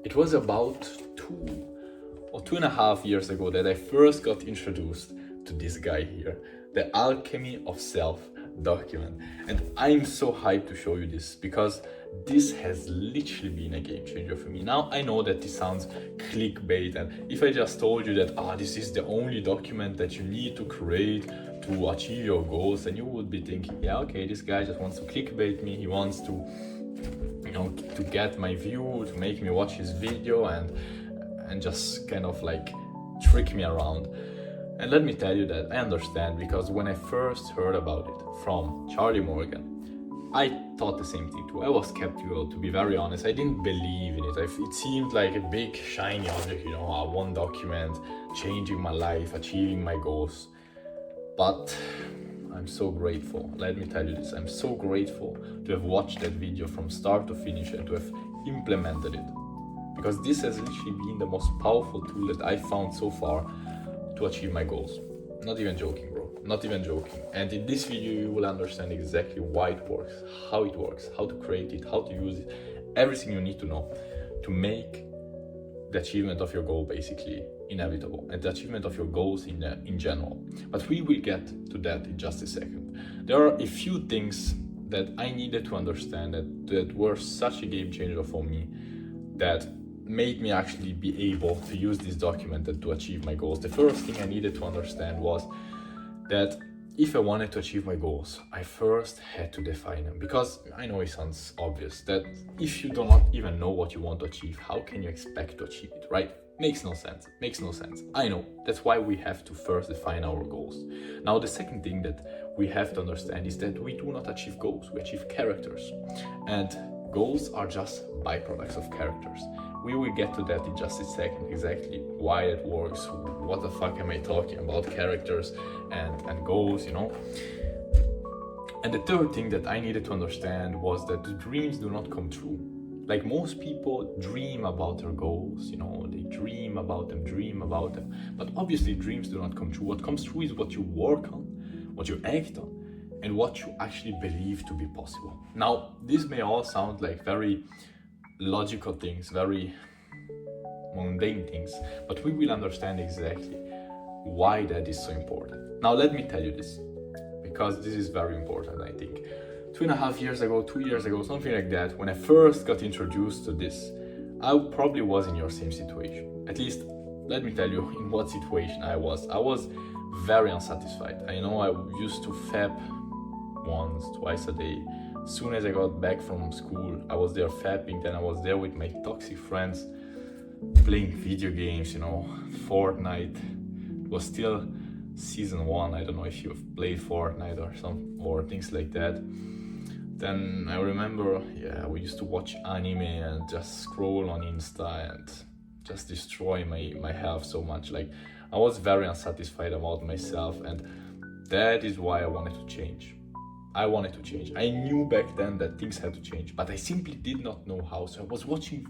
It was about 2 or 2.5 years ago that I first got introduced to this guy here, the Alchemy of Self Document. And I'm so hyped to show you this because this has literally been a game changer for me. Now I know that this sounds clickbait, and if I just told you that this is the only document that you need to create to achieve your goals, then you would be thinking, yeah, okay, this guy just wants to clickbait me, he wants to to get my view, to make me watch his video and just kind of like trick me around. And let me tell you that I understand, because when I first heard about it from Charlie Morgan, I thought the same thing too. I was skeptical, to be very honest. I didn't believe in it. It seemed like a big shiny object, one document, changing my life, achieving my goals. But I'm so grateful. Let me tell you this. I'm so grateful to have watched that video from start to finish and to have implemented it. Because this has literally been the most powerful tool that I found so far to achieve my goals. Not even joking, bro. Not even joking. And in this video, you will understand exactly why it works, how to create it, how to use it, everything you need to know to make the achievement of your goal basically inevitable, and the achievement of your goals in general. But we will get to that in just a second. There are a few things that I needed to understand that were such a game changer for me, that made me actually be able to use this document to achieve my goals. The first thing I needed to understand was that if I wanted to achieve my goals, I first had to define them. Because I know it sounds obvious that if you do not even know what you want to achieve, how can you expect to achieve it, right? Makes no sense. I know. That's why we have to first define our goals. Now, the second thing that we have to understand is that we do not achieve goals, we achieve characters. And goals are just byproducts of characters. We will get to that in just a second, exactly why it works, what the fuck am I talking about, characters and goals, And the third thing that I needed to understand was that the dreams do not come true. Like, most people dream about their goals, they dream about them, but obviously dreams do not come true. What comes true is what you work on, what you act on, and what you actually believe to be possible. Now, this may all sound like very logical things, very mundane things, but we will understand exactly why that is so important. Now, let me tell you this, because this is very important, I think. 2.5 years ago, 2 years ago, something like that, when I first got introduced to this, I probably was in your same situation. At least, let me tell you in what situation I was. I was very unsatisfied. I know I used to fap once, twice a day. As soon as I got back from school, I was there fapping, then I was there with my toxic friends, playing video games, Fortnite. It was still season 1, I don't know if you've played Fortnite or things like that. Then I remember, we used to watch anime and just scroll on Insta and just destroy my health so much. Like, I was very unsatisfied about myself, and that is why I wanted to change. I knew back then that things had to change, but I simply did not know how. So I was watching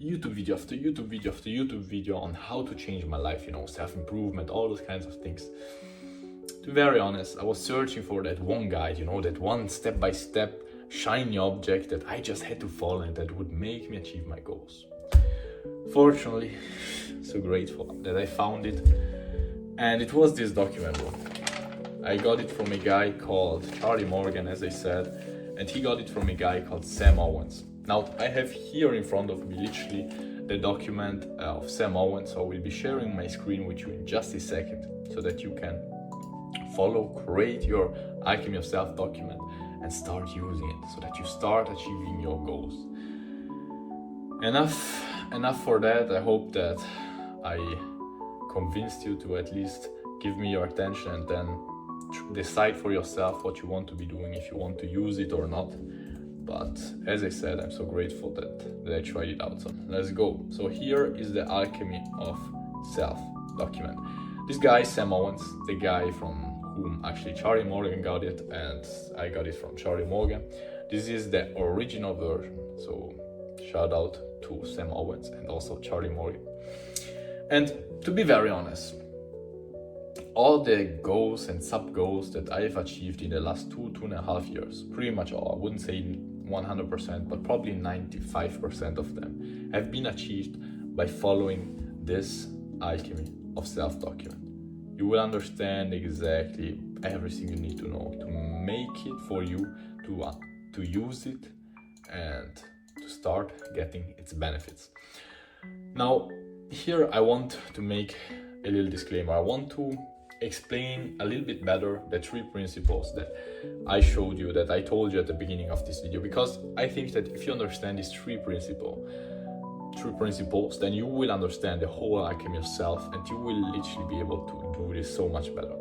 YouTube video after YouTube video on how to change my life, self-improvement, all those kinds of things. To be very honest, I was searching for that one guide, that one step-by-step shiny object that I just had to follow and that would make me achieve my goals. Fortunately, so grateful that I found it, and it was this document. I got it from a guy called Charlie Morgan, as I said, and he got it from a guy called Sam Owens. Now, I have here in front of me literally the document of Sam Owens, so I will be sharing my screen with you in just a second so that you can create your Alchemy of Self document and start using it so that you start achieving your goals. Enough for that. I hope that I convinced you to at least give me your attention and then decide for yourself what you want to be doing, if you want to use it or not. But as I said, I'm so grateful that I tried it out. So let's go. So here is the Alchemy of Self document. This guy, Sam Owens, the guy from whom actually Charlie Morgan got it, and I got it from Charlie Morgan. This is the original version. So shout out to Sam Owens and also Charlie Morgan. And to be very honest, all the goals and sub-goals that I've achieved in the last 2.5 years, pretty much all, I wouldn't say 100%, but probably 95% of them have been achieved by following this Alchemy of Self Document. You will understand exactly everything you need to know to make it for you, to use it, and to start getting its benefits. Now, here I want to make a little disclaimer. I want to explain a little bit better the 3 principles that I showed you, that I told you at the beginning of this video, because I think that if you understand these 3 principles, then you will understand the whole Alchemy of Self, and you will literally be able to do this so much better.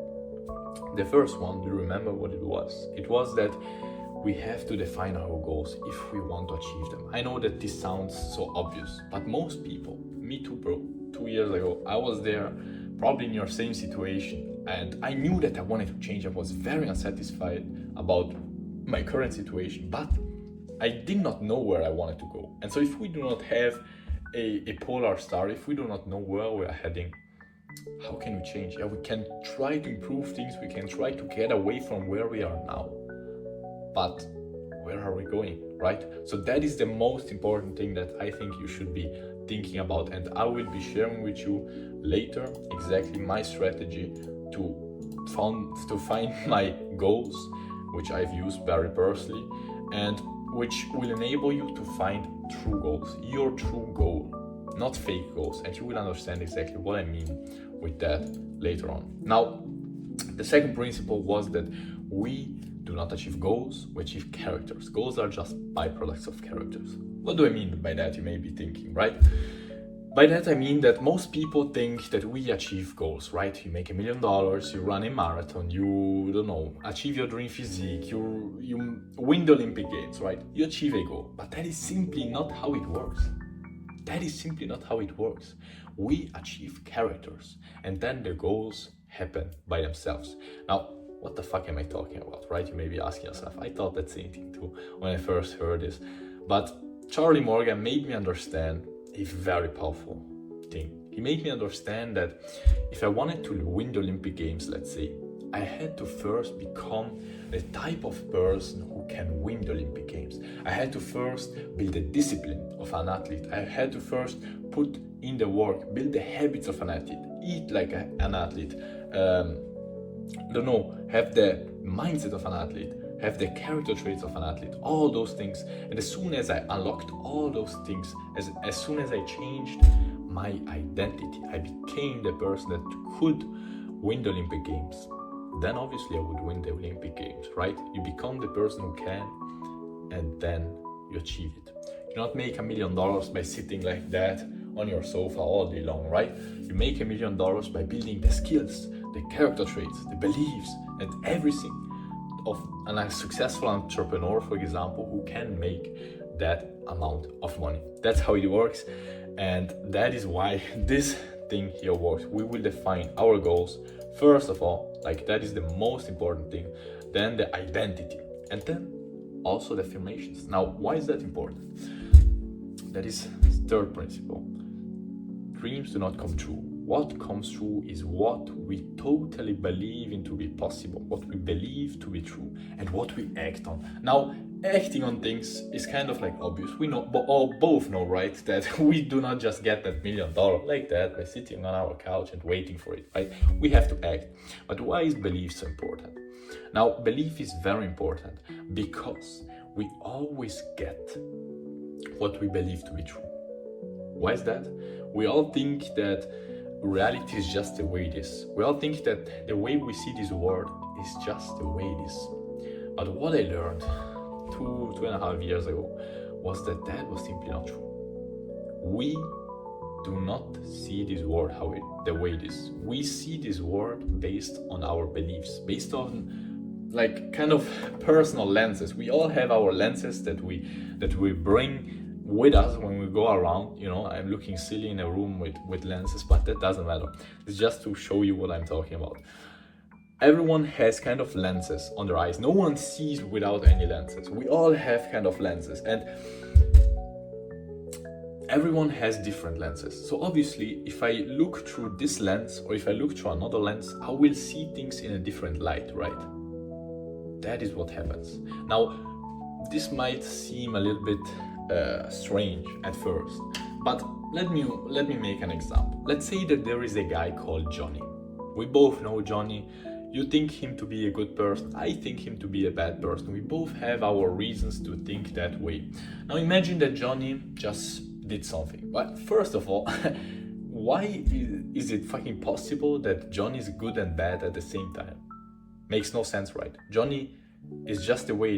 The first one, do you remember what it was? It was that we have to define our goals if we want to achieve them. I know that this sounds so obvious, but most people, me too bro, 2 years ago, I was there, probably in your same situation, and I knew that I wanted to change. I was very unsatisfied about my current situation, but I did not know where I wanted to go. And so if we do not have a polar star, if we do not know where we are heading, how can we change? Yeah, we can try to improve things, we can try to get away from where we are now, but where are we going, right? So that is the most important thing that I think you should be thinking about, and I will be sharing with you later exactly my strategy to find my goals, which I've used very personally, and which will enable you to find true goals, your true goal, not fake goals, and you will understand exactly what I mean with that later on. Now, the second principle was that we do not achieve goals, we achieve characters. Goals are just byproducts of characters. What do I mean by that, you may be thinking, right? By that I mean that most people think that we achieve goals, right? You make $1 million, you run a marathon, you, don't know, achieve your dream physique, you win the Olympic Games, right? You achieve a goal, but that is simply not how it works. That is simply not how it works. We achieve characters, and then the goals happen by themselves. Now, what the fuck am I talking about, right? You may be asking yourself. I thought that same thing too when I first heard this. But Charlie Morgan made me understand a very powerful thing. He made me understand that if I wanted to win the Olympic Games, let's say, I had to first become the type of person who can win the Olympic Games. I had to first build the discipline of an athlete. I had to first put in the work, build the habits of an athlete, eat like an athlete, have the mindset of an athlete, have the character traits of an athlete, all those things. And as soon as I unlocked all those things, as soon as I changed my identity, I became the person that could win the Olympic Games, then obviously I would win the Olympic Games, right? You become the person who can, and then you achieve it. You not make $1 million by sitting like that on your sofa all day long, right? You make $1 million by building the skills, the character traits, the beliefs, and everything of a successful entrepreneur, for example, who can make that amount of money. That's how it works, and that is why this thing here works. We will define our goals first of all, like that is the most important thing, then the identity, and then also the affirmations. Now, why is that important? That is the third principle. Dreams do not come true. What comes true is what we totally believe in to be possible, what we believe to be true, and what we act on. Now, acting on things is kind of like obvious. We know, both know, right, that we do not just get that $1 million like that by sitting on our couch and waiting for it, right? We have to act. But why is belief so important? Now, belief is very important because we always get what we believe to be true. Why is that? We all think that reality is just the way it is. We all think that the way we see this world is just the way it is. But what I learned 2.5 years ago was that was simply not true. We do not see this world the way it is. We see this world based on our beliefs, based on like kind of personal lenses. We all have our lenses that we bring with us when we go around. You know, I'm looking silly in a room with lenses, but that doesn't matter. It's just to show you what I'm talking about. Everyone has kind of lenses on their eyes. No one sees without any lenses. We all have kind of lenses, and everyone has different lenses. So obviously, if I look through this lens or if I look through another lens, I will see things in a different light, right? That is what happens. Now, this might seem a little bit strange at first, but let me make an example. Let's say that there is a guy called Johnny. We both know Johnny. You think him to be a good person, I think him to be a bad person. We both have our reasons to think that way. Now imagine that Johnny just did something. But first of all, why is it fucking possible that Johnny is good and bad at the same time? Makes no sense, right? Johnny is just the way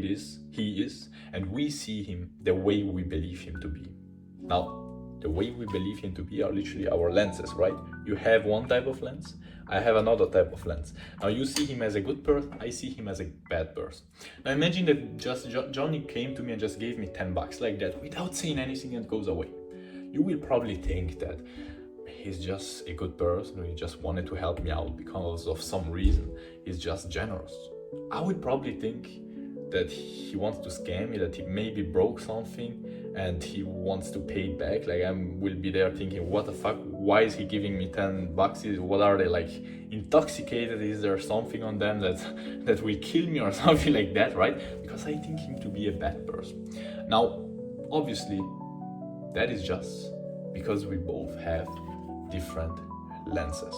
he is, and we see him the way we believe him to be. Now, the way we believe him to be are literally our lenses, right? You have one type of lens, I have another type of lens. Now you see him as a good person, I see him as a bad person. Now imagine that just Johnny came to me and just gave me $10 like that without saying anything and goes away. You will probably think that he's just a good person, he just wanted to help me out because of some reason. He's just generous. I would probably think that he wants to scam me, that he maybe broke something and he wants to pay it back. Like I will be there thinking, what the fuck, why is he giving me $10? What are they, like intoxicated? Is there something on them that will kill me or something like that, right? Because I think him to be a bad person. Now, obviously, that is just because we both have different lenses.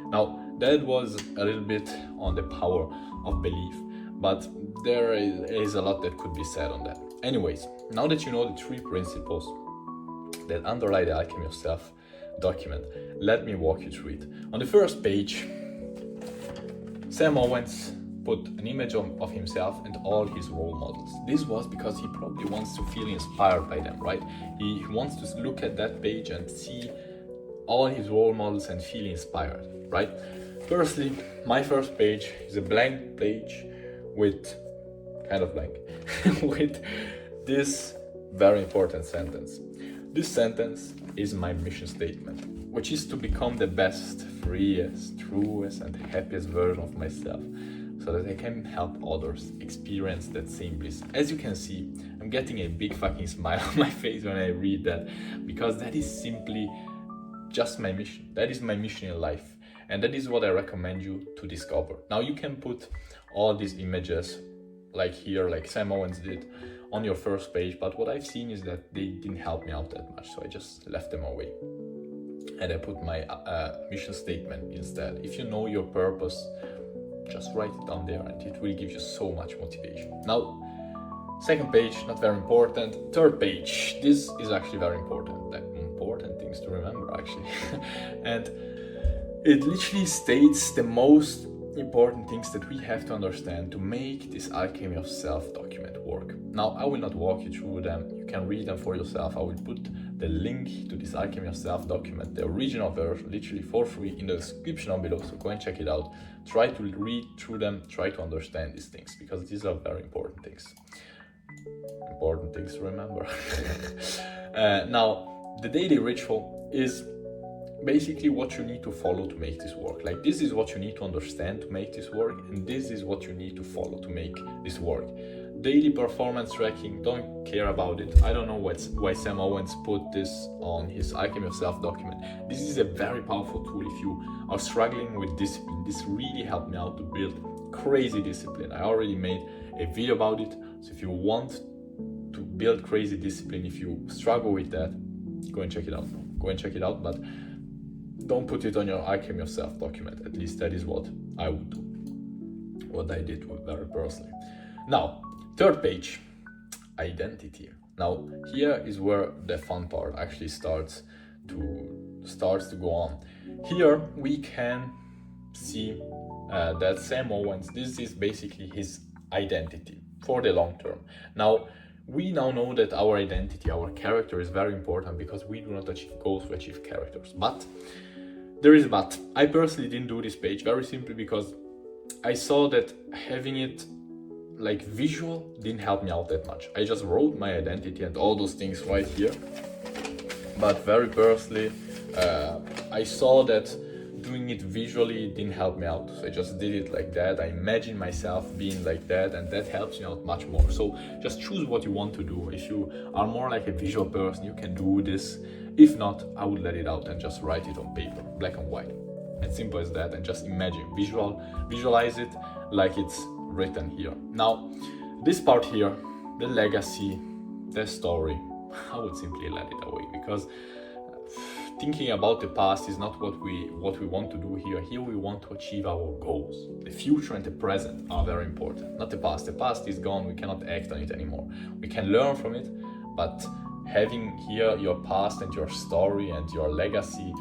Now, that was a little bit on the power of belief, but there is a lot that could be said on that. Anyways, now that you know the 3 principles that underlie the Alchemy of Self document, let me walk you through it. On the first page, Sam Owens put an image of himself and all his role models. This was because he probably wants to feel inspired by them, right? He wants to look at that page and see all his role models and feel inspired, right? Firstly, my first page is a blank page with, kind of blank, with this very important sentence. This sentence is my mission statement, which is to become the best, freest, truest, and happiest version of myself, so that I can help others experience that same bliss. As you can see, I'm getting a big fucking smile on my face when I read that, because that is simply just my mission. That is my mission in life, and that is what I recommend you to discover. Now you can put all these images like here, like Sam Owens did, on your first page, but what I've seen is that they didn't help me out that much, so I just left them away and I put my mission statement instead. If you know your purpose, just write it down there and it will give you so much motivation. Now, second page, not very important. Third page, this is actually very important. Like, important things to remember actually. And it literally states the most important things that we have to understand to make this Alchemy of Self document work. Now, I will not walk you through them. You can read them for yourself. I will put the link to this Alchemy of Self document, the original version, literally for free in the description down below. So go and check it out. Try to read through them, try to understand these things, because these are very important things. Important things to remember. Now, the daily ritual is basically what you need to follow to make this work. Like, this is what you need to understand to make this work, and this is what you need to follow to make this work. Daily performance tracking, don't care about it. I don't know why Sam Owens put this on his Alchemy of Self document. This is a very powerful tool if you are struggling with discipline. This really helped me out to build crazy discipline. I already made a video about it, so if you want to build crazy discipline, if you struggle with that, go and check it out. Go and check it out, but don't put it on your Alchemy of Self document. At least that is what I would do, what I did very personally. Now, third page, identity. Now, here is where the fun part actually starts to go on. Here we can see that Sam Owens, this is basically his identity for the long term. Now, we now know that our identity, our character is very important, because we do not achieve goals, we achieve characters. But there is a but. I personally didn't do this page very simply because I saw that having it like visual didn't help me out that much. I just wrote my identity and all those things right here. But very personally, I saw that doing it visually didn't help me out. So I just did it like that. I imagined myself being like that, and that helps me out much more. So just choose what you want to do. If you are more like a visual person, you can do this. If not, I would let it out and just write it on paper, black and white. As simple as that, and just imagine, visualize it like it's written here. Now, this part here, the legacy, the story, I would simply let it away, because thinking about the past is not what we want to do here. Here we want to achieve our goals. The future and the present are very important, not the past. The past is gone, we cannot act on it anymore. We can learn from it, but having here your past and your story and your legacy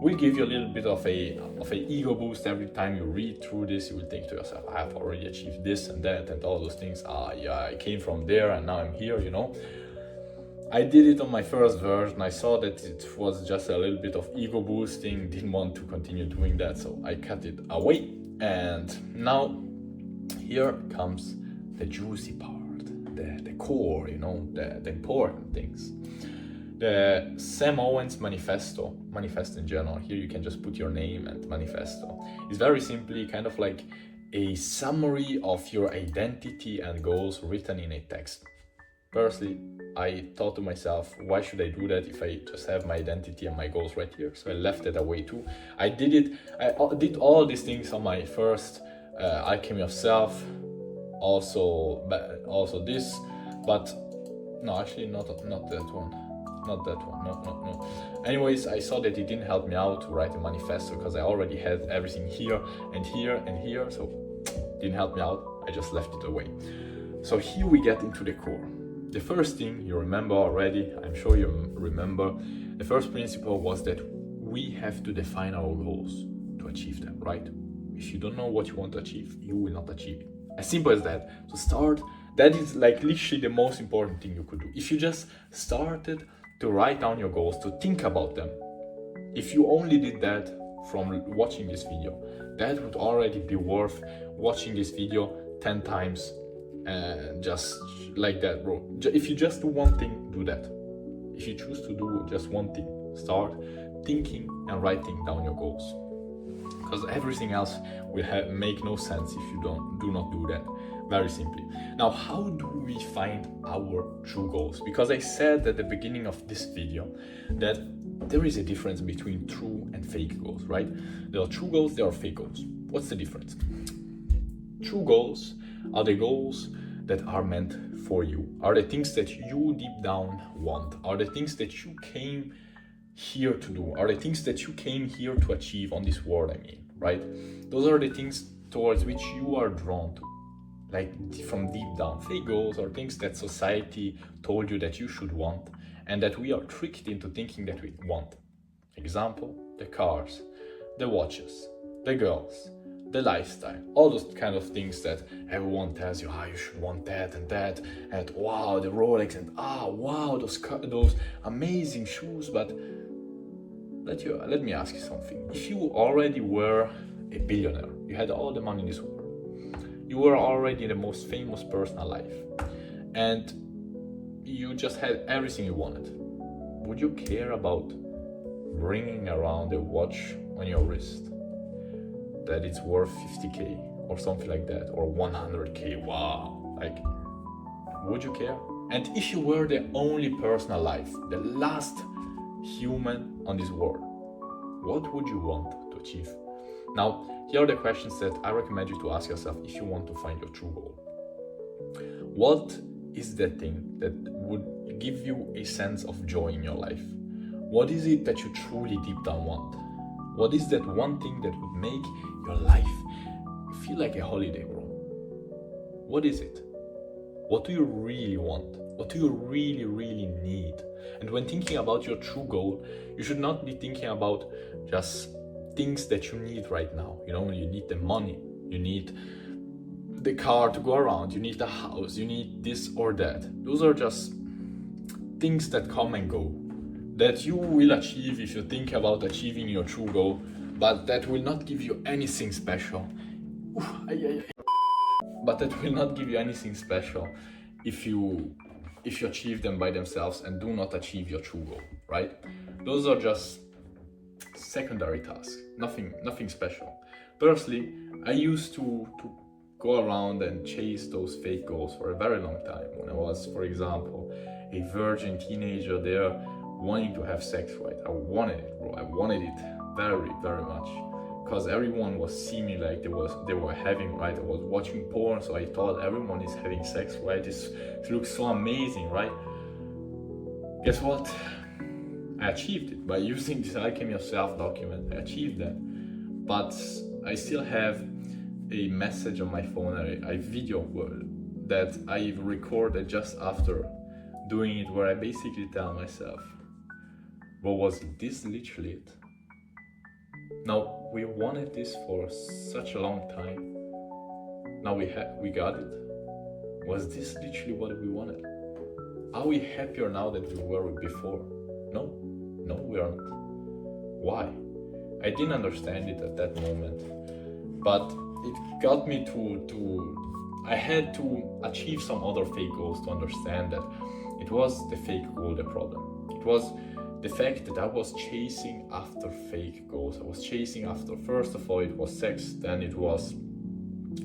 will give you a little bit of an ego boost. Every time you read through this, you will think to yourself, I have already achieved this and that and all those things. Yeah, I came from there and now I'm here, you know. I did it on my first version. I saw that it was just a little bit of ego boosting, didn't want to continue doing that, so I cut it away. And now here comes the juicy part, the core, you know, the important things. The Sam Owens manifesto in general, here you can just put your name and manifesto, is very simply kind of like a summary of your identity and goals written in a text. Personally, I thought to myself, why should I do that if I just have my identity and my goals right here? So I left it away too. I did all these things on my first Alchemy of Self, also this, but no, actually not that one. Not that one, no. Anyways, I saw that it didn't help me out to write a manifesto because I already had everything here and here and here, so it didn't help me out. I just left it away. So here we get into the core. The first thing you remember already, I'm sure you remember, the first principle was that we have to define our goals to achieve them, right? If you don't know what you want to achieve, you will not achieve it. As simple as that. So start, that is like literally the most important thing you could do. If you just started to write down your goals, to think about them, if you only did that from watching this video, that would already be worth watching this video 10 times. Just like that, bro. If you just do one thing, do that. If you choose to do just one thing, start thinking and writing down your goals, because everything else will make no sense if you do not do that. Very simply. Now, how do we find our true goals? Because I said at the beginning of this video that there is a difference between true and fake goals, right? There are true goals, there are fake goals. What's the difference? True goals are the goals that are meant for you, are the things that you deep down want, are the things that you came here to do, are the things that you came here to achieve on this world, I mean, right? Those are the things towards which you are drawn to, like from deep down. Fake goals are things that society told you that you should want and that we are tricked into thinking that we want. Example, the cars, the watches, the girls, the lifestyle, all those kind of things that everyone tells you, you should want that, and wow, the Rolex, and wow, those amazing shoes. But let me ask you something. If you already were a billionaire, you had all the money in this world, you were already the most famous person alive, and you just had everything you wanted, would you care about bringing around a watch on your wrist that it's worth 50k or something like that, or 100k? Wow, like, would you care? And if you were the only person alive, the last human on this world, what would you want to achieve? Now, here are the questions that I recommend you to ask yourself if you want to find your true goal. What is that thing that would give you a sense of joy in your life? What is it that you truly deep down want? What is that one thing that would make your life feel like a holiday, bro? What is it? What do you really want? What do you really, really need? And when thinking about your true goal, you should not be thinking about just things that you need right now. You know, you need the money, you need the car to go around, you need the house, you need this or that. Those are just things that come and go, that you will achieve if you think about achieving your true goal, but that will not give you anything special. But that will not give you anything special if you achieve them by themselves and do not achieve your true goal, right? Those are just secondary tasks, nothing special. Personally, I used to go around and chase those fake goals for a very long time. When I was, for example, a virgin teenager there wanting to have sex, right? I wanted it, bro. I wanted it very, very much. because everyone was seeing me like they were having, right? I was watching porn, so I thought everyone is having sex, right? This looks so amazing, right? Guess what? I achieved it by using this Alchemy of Self document. I achieved that, but I still have a message on my phone, a video that I recorded just after doing it, where I basically tell myself, but was this literally it? Now, we wanted this for such a long time. Now we got it. Was this literally what we wanted? Are we happier now than we were before? No, we aren't. Why? I didn't understand it at that moment, but it got me to I had to achieve some other fake goals to understand that it was the fake goal the problem. It was the fact that I was chasing after fake goals. I was chasing after, first of all, it was sex, then it was,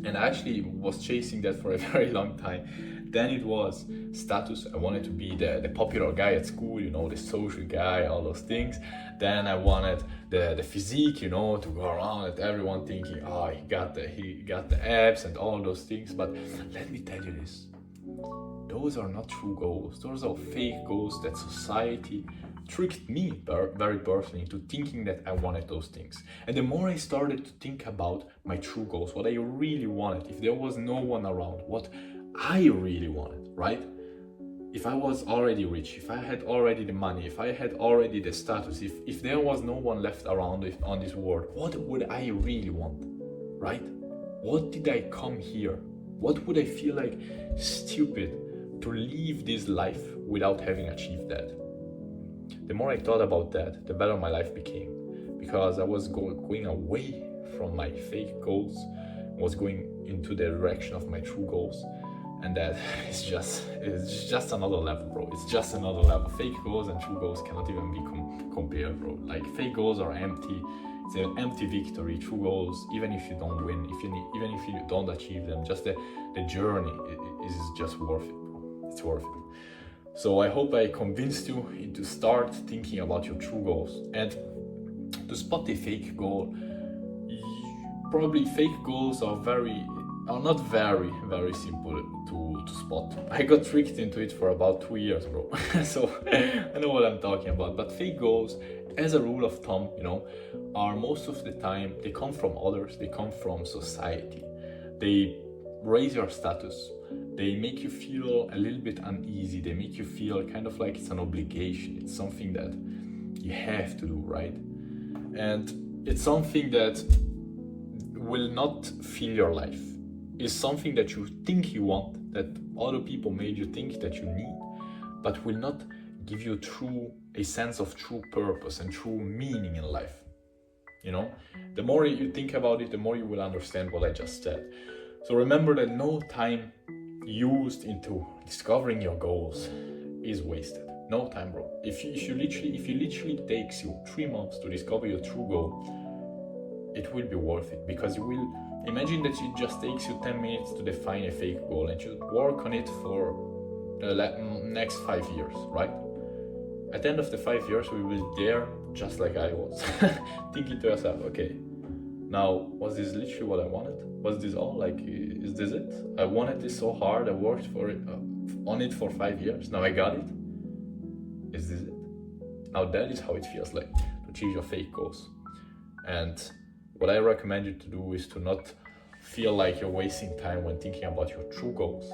and I actually was chasing that for a very long time. Then it was status. I wanted to be the popular guy at school, you know, the social guy, all those things. Then I wanted the physique, you know, to go around at everyone thinking, oh, he got the abs and all those things. But let me tell you this, those are not true goals. Those are fake goals that society tricked me very personally into thinking that I wanted those things. And the more I started to think about my true goals, what I really wanted, if there was no one around, what I really wanted, right? If I was already rich, if I had already the money, if I had already the status, if there was no one left around on this world, what would I really want, right? What did I come here? What would I feel like stupid to live this life without having achieved that? The more I thought about that, the better my life became, because I was going away from my fake goals, was going into the direction of my true goals. And that is just another level, bro. It's just another level. Fake goals and true goals cannot even be compared, bro. Like, fake goals are empty. It's an empty victory. True goals, even if you don't win, even if you don't achieve them, just the journey is just worth it, bro. It's worth it. So I hope I convinced you to start thinking about your true goals. And to spot a fake goal, probably fake goals are not very simple to spot. I got tricked into it for about 2 years, bro. So I know what I'm talking about. But fake goals, as a rule of thumb, you know, are most of the time, they come from others, they come from society. They raise your status, they make you feel a little bit uneasy, they make you feel kind of like it's an obligation, it's something that you have to do, right? And it's something that will not fill your life. Is something that you think you want, that other people made you think that you need, but will not give you a sense of true purpose and true meaning in life. You know, the more you think about it, the more you will understand what I just said. So remember that no time used into discovering your goals is wasted. No time, bro. If you literally takes you 3 months to discover your true goal, it will be worth it, because you will. Imagine that it just takes you 10 minutes to define a fake goal and you work on it for the next 5 years, right? At the end of the 5 years, we will there, just like I was, thinking to yourself, okay, now, was this literally what I wanted? Was this all? Like, is this it? I wanted this so hard, I worked for it, on it for 5 years, now I got it? Is this it? Now that is how it feels like to achieve your fake goals. And what I recommend you to do is to not feel like you're wasting time when thinking about your true goals,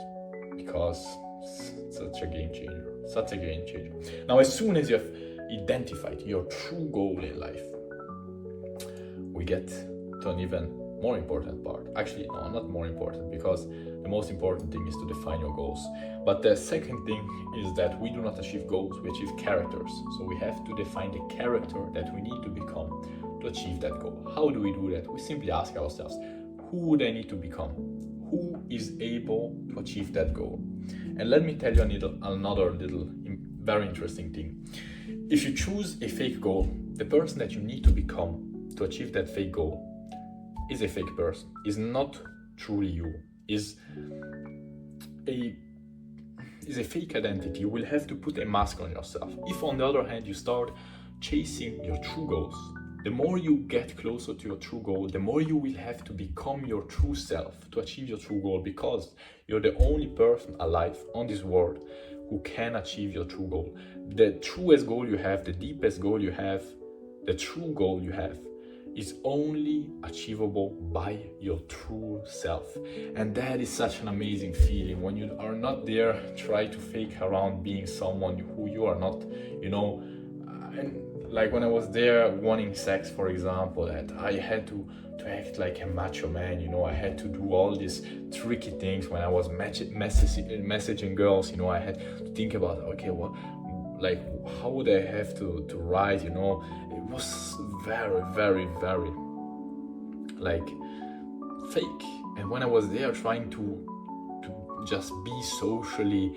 because it's such a game changer. Now, as soon as you have identified your true goal in life, we get to an even more important part. Actually, no, not more important, because the most important thing is to define your goals. But the second thing is that we do not achieve goals, we achieve characters. So we have to define the character that we need to become to achieve that goal. How do we do that? We simply ask ourselves, who would I need to become? Who is able to achieve that goal? And let me tell you another little very interesting thing. If you choose a fake goal, the person that you need to become to achieve that fake goal is a fake person, is not truly you, is a fake identity. You will have to put a mask on yourself. If on the other hand you start chasing your true goals, the more you get closer to your true goal, the more you will have to become your true self to achieve your true goal, because you're the only person alive on this world who can achieve your true goal. The truest goal you have, the deepest goal you have, the true goal you have is only achievable by your true self. And that is such an amazing feeling when you are not there try to fake around being someone who you are not, you know. And like when I was there wanting sex, for example, that I had to act like a macho man, you know. I had to do all these tricky things when I was messaging girls, you know. I had to think about, okay, what, like, how would I have to write, you know. It was very, very, very like fake. And when I was there trying to just be socially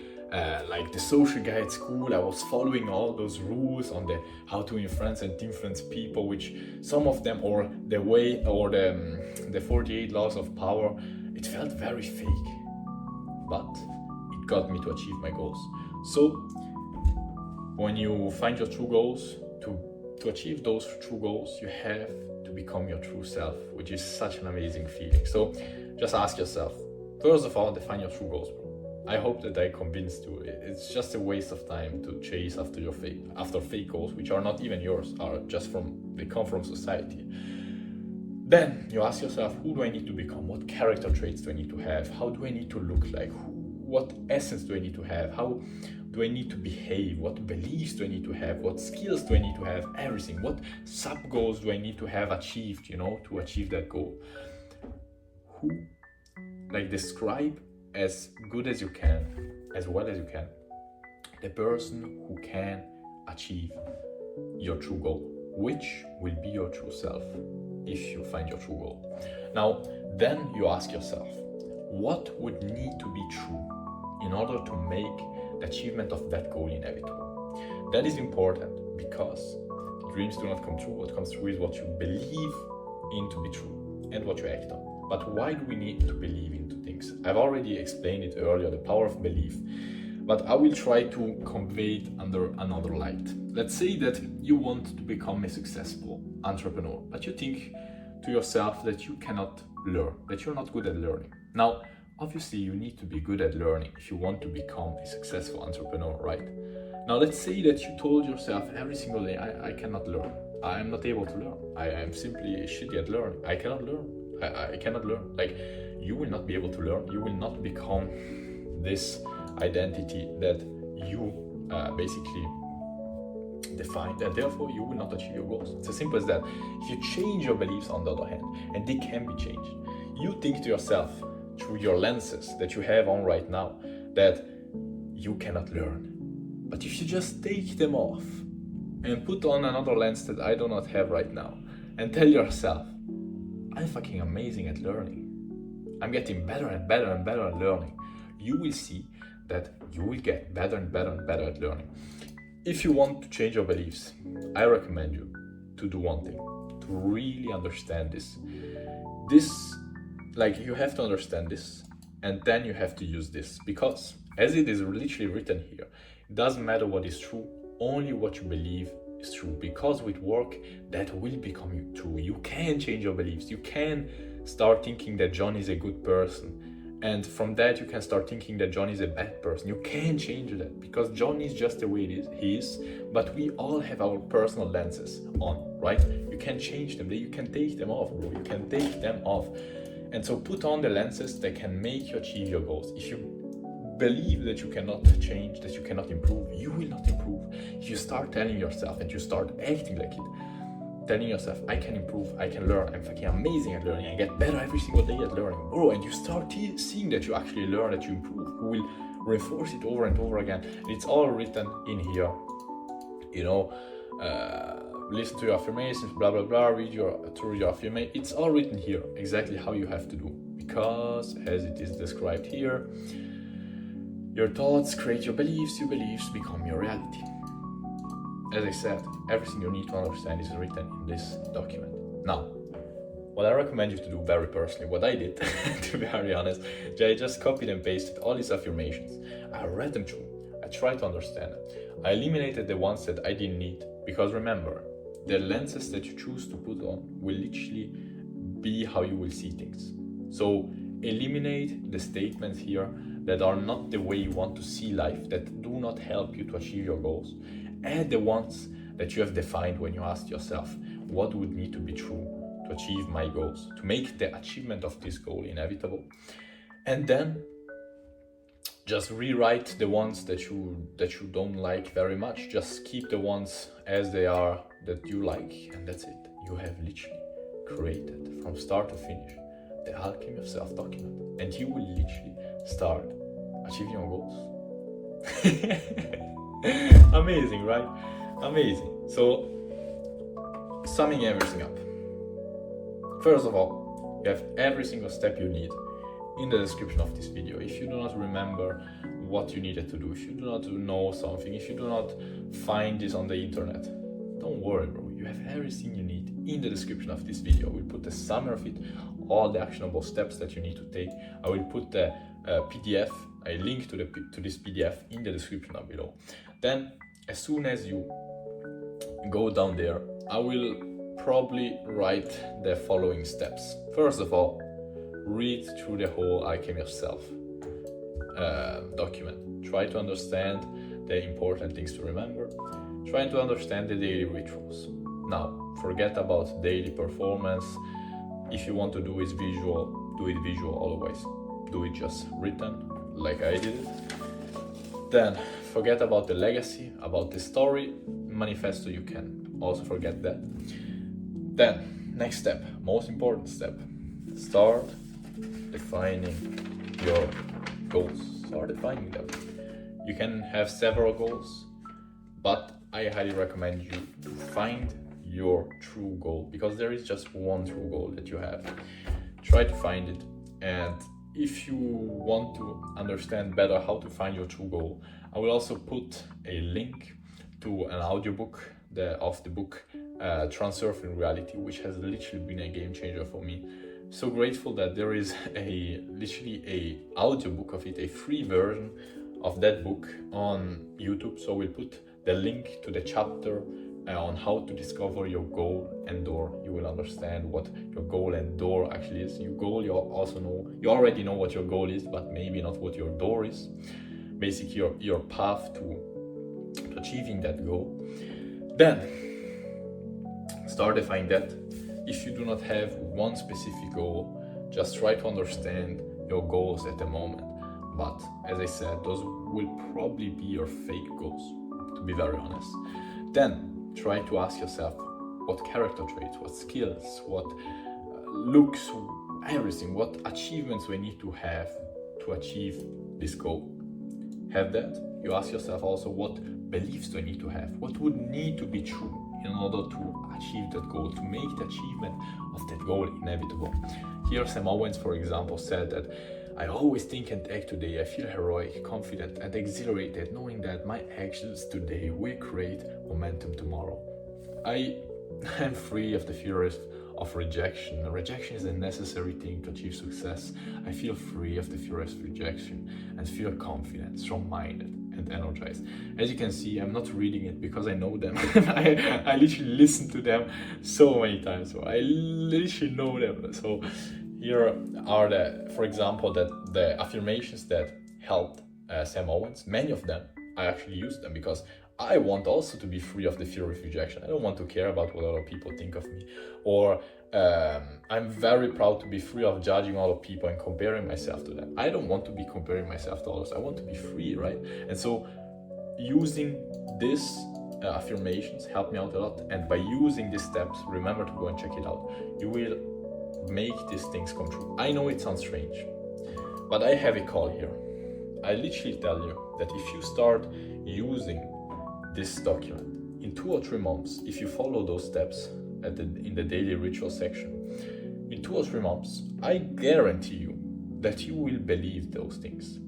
like the social guy at school, I was following all those rules on the how to influence and influence people, which some of them, or the way, or the 48 laws of power, it felt very fake, but it got me to achieve my goals. So when you find your true goals, to achieve those true goals, you have to become your true self, which is such an amazing feeling. So just ask yourself, first of all, define your true goals, bro. I hope that I convinced you. It's just a waste of time to chase after your fake goals, which are not even yours, they come from society. Then you ask yourself, who do I need to become? What character traits do I need to have? How do I need to look like? What essence do I need to have? How do I need to behave? What beliefs do I need to have? What skills do I need to have? Everything. What sub goals do I need to have achieved, you know, to achieve that goal? Describe as good as you can, as well as you can, the person who can achieve your true goal, which will be your true self if you find your true goal. Now, then you ask yourself, what would need to be true in order to make the achievement of that goal inevitable? That is important, because dreams do not come true. What comes true is what you believe in to be true and what you act on. But why do we need to believe into things? I've already explained it earlier, the power of belief, but I will try to convey it under another light. Let's say that you want to become a successful entrepreneur, but you think to yourself that you cannot learn, that you're not good at learning. Now, obviously you need to be good at learning if you want to become a successful entrepreneur, right? Now, let's say that you told yourself every single day, I cannot learn. I am not able to learn. I am simply shitty at learning. I cannot learn. I cannot learn. Like, you will not be able to learn. You will not become this identity that you basically defined, and therefore you will not achieve your goals. It's as simple as that. If you change your beliefs, on the other hand, and they can be changed, you think to yourself through your lenses that you have on right now that you cannot learn. But if you just take them off and put on another lens that I do not have right now, and tell yourself, I'm fucking amazing at learning. I'm getting better and better and better at learning. You will see that you will get better and better and better at learning. If you want to change your beliefs, I recommend you to do one thing, to really understand this. You have to understand this, and then you have to use this, because as it is literally written here, it doesn't matter what is true, only what you believe is true, because with work that will become true. You can change your beliefs. You can start thinking that John is a good person, and from that you can start thinking that John is a bad person. You can change that, because John is just the way he is, but we all have our personal lenses on, right? You can change them. You can take them off, bro. You can take them off. And so put on the lenses that can make you achieve your goals. If you believe that you cannot change, that you cannot improve, you will not improve. If you start telling yourself and you start acting like it, telling yourself, I can improve, I can learn, I'm fucking amazing at learning, I get better every single day at learning, bro, and you start seeing that you actually learn, that you improve, you will reinforce it over and over again. And it's all written in here, you know. Listen to your affirmations, blah blah blah, read through your affirmations. It's all written here, exactly how you have to do, because as it is described here, your thoughts create your beliefs become your reality. As I said, everything you need to understand is written in this document. Now, what I recommend you to do very personally, what I did, to be very honest, I just copied and pasted all these affirmations. I read them through, I tried to understand them. I eliminated the ones that I didn't need, because remember, the lenses that you choose to put on will literally be how you will see things. So eliminate the statements here that are not the way you want to see life, that do not help you to achieve your goals. Add the ones that you have defined when you ask yourself, what would need to be true to achieve my goals, to make the achievement of this goal inevitable. And then just rewrite the ones that you don't like very much. Just keep the ones as they are that you like, and that's it. You have literally created from start to finish the Alchemy of Self Document, and you will literally start achieving your goals. Amazing, right? Amazing. So, summing everything up. First of all, you have every single step you need in the description of this video. If you do not remember what you needed to do, if you do not know something, if you do not find this on the internet, don't worry, bro. You have everything you need in the description of this video. We'll put the summary of it, all the actionable steps that you need to take. I will put the PDF, a link to this PDF in the description down below. Then, as soon as you go down there, I will probably write the following steps. First of all, read through the whole Alchemy of Self document. Try to understand the important things to remember. Try to understand the daily rituals. Now, forget about daily performance. If you want to do it visual, do it visual always. Do it just written, like I did it. Then, forget about the legacy, about the story. Manifesto, you can also forget that. Then, next step, most important step. Start defining your goals. Start defining them. You can have several goals, but I highly recommend you to find your true goal, because there is just one true goal that you have. Try to find it, and if you want to understand better how to find your true goal, I will also put a link to an audiobook of the book Transurfing Reality, which has literally been a game changer for me. So grateful that there is literally a audiobook of it, a free version of that book on YouTube. So we'll put the link to the chapter on how to discover your goal and door. You will understand what your goal and door actually is. Your goal, you already know what your goal is, but maybe not what your door is. Basically your path to achieving that goal. Then start defining that. If you do not have one specific goal, just try to understand your goals at the moment. But as I said, those will probably be your fake goals, to be very honest. Then try to ask yourself, what character traits, what skills, what looks, everything, what achievements we need to have to achieve this goal. Have that. You ask yourself also, what beliefs do I need to have? What would need to be true in order to achieve that goal, to make the achievement of that goal inevitable? Here, Sam Owens, for example, said that I always think and act today. I feel heroic, confident, and exhilarated, knowing that my actions today will create momentum tomorrow. I am free of the fears of rejection. Rejection is a necessary thing to achieve success. I feel free of the fear of rejection and feel confident, strong-minded, and energized. As you can see, I'm not reading it because I know them. I literally listen to them so many times, so I literally know them. So here are for example, the affirmations that helped Sam Owens. Many of them, I actually use them because I want also to be free of the fear of rejection. I don't want to care about what other people think of me. Or I'm very proud to be free of judging other people and comparing myself to them. I don't want to be comparing myself to others. I want to be free, right? And so using these affirmations helped me out a lot. And by using these steps, remember to go and check it out. You will make these things come true. I know it sounds strange, but I have a call here. I literally tell you that if you start using this document in 2 or 3 months, if you follow those steps in the daily ritual section, in 2 or 3 months, I guarantee you that you will believe those things.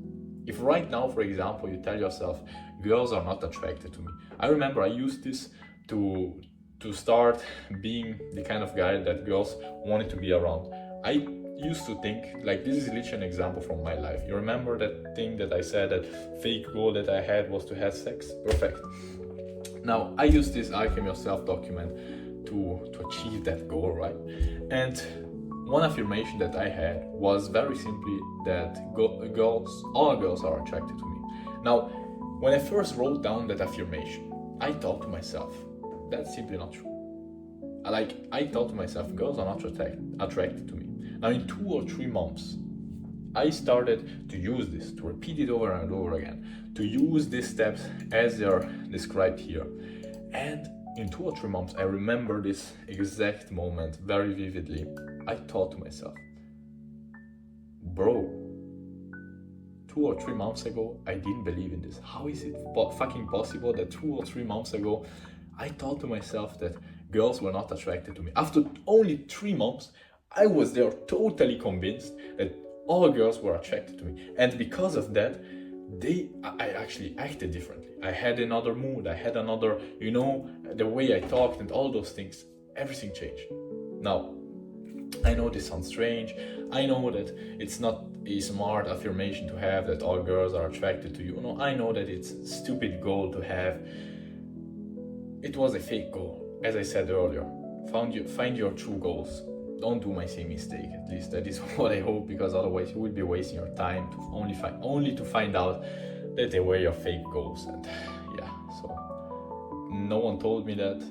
If right now, for example, you tell yourself, girls are not attracted to me. I remember I used this to start being the kind of guy that girls wanted to be around. I used to think, like, this is literally an example from my life. You remember that thing that I said, that fake goal that I had was to have sex? Perfect. Now, I use this Alchemy of Self Document to achieve that goal, right? And one affirmation that I had was very simply that all girls are attracted to me. Now, when I first wrote down that affirmation, I thought to myself, that's simply not true. I thought to myself, girls are not attracted to me. Now, in 2 or 3 months, I started to use this, to repeat it over and over again, to use these steps as they are described here. And in 2 or 3 months, I remember this exact moment very vividly. I thought to myself, bro, 2 or 3 months ago, I didn't believe in this. How is it fucking possible that 2 or 3 months ago, I thought to myself that girls were not attracted to me? After only 3 months, I was there totally convinced that all girls were attracted to me. And because of that, I actually acted differently. I had another mood, I had another, the way I talked and all those things, everything changed. Now, I know this sounds strange. I know that it's not a smart affirmation to have that all girls are attracted to you. No, I know that it's a stupid goal to have. It was a fake goal. As I said earlier, find your true goals. Don't do my same mistake. At least that is what I hope, because otherwise you will be wasting your time to only to find out that they were your fake goals. And yeah, so no one told me that,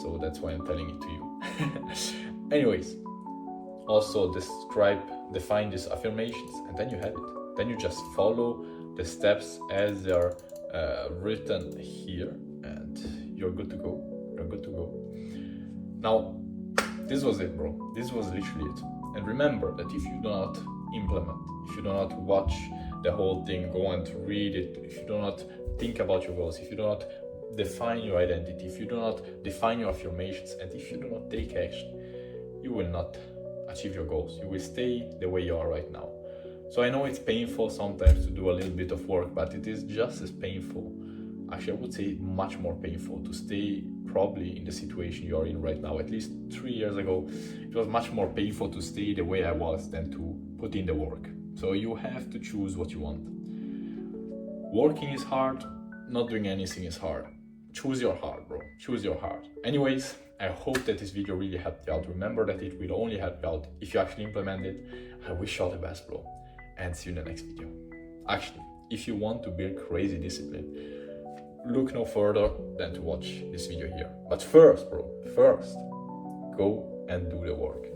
so that's why I'm telling it to you. Anyways, also define these affirmations, and then you have it. Then you just follow the steps as they are written here, and you're good to go. You're good to go. Now, this was it, bro. This was literally it. And remember that if you do not implement, if you do not watch the whole thing, go and read it, if you do not think about your goals, if you do not define your identity, if you do not define your affirmations, and if you do not take action, you will not achieve your goals. You will stay the way you are right now. So I know it's painful sometimes to do a little bit of work, but it is just as painful, actually I would say much more painful, to stay probably in the situation you are in right now. At least 3 years ago, it was much more painful to stay the way I was than to put in the work. So you have to choose what you want. Working is hard, not doing anything is hard. Choose your heart, bro. Choose your heart. Anyways, I hope that this video really helped you out. Remember that it will only help you out if you actually implement it. I wish you all the best, bro. And see you in the next video. Actually, if you want to build crazy discipline, look no further than to watch this video here. But first, bro, go and do the work.